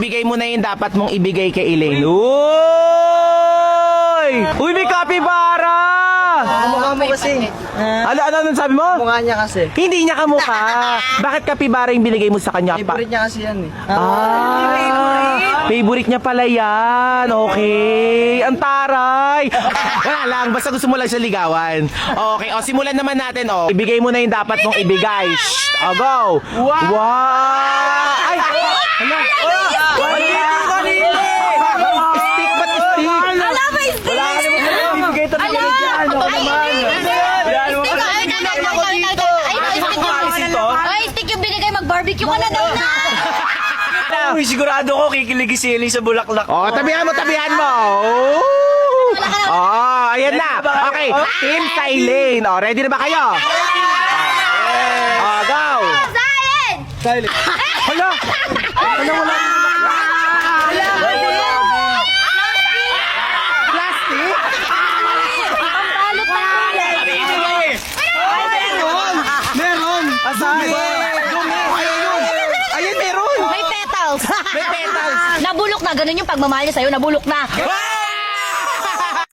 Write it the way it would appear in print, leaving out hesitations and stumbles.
Bigay mo na yung dapat mong ibigay kay Elaine. Uy! Uy, may kapibara! Mukha mo kasi. Ano sabi mo? Mukha niya kasi. Hindi niya kamukha. Bakit kapibara yung binigay mo sa kanya? Favorite niya kasi yan eh. Favorite niya pala yan. Okay. Ang taray. Wala lang. Basta gusto mo lang siya ligawan. Okay. O, simulan naman natin. O, ibigay mo na yung dapat mong ibigay. Shh. O, go. Wow. Ay. Hala. Stick ba't stick? Ala, may stick! Wala ka naman kasi bibigay talaga dyan. Ako naman. Ay, stick yung binigay, mag-barbecue ka na daw na! Uy, sigurado ko kikiligi si Ellie sa bulaklak. O, tabihan mo. Oh, ayan na. Okay. Team sa Elaine. O, ready na ba kayo? O, go. Silent! Silent. Hala. Wala. Plastic? Pambalot na! Meron. Asahan. Ayun, meron. May petals! May petals. Nabulok na, ganun yung pagmamahal niya sa'yo, nabulok na! Wow!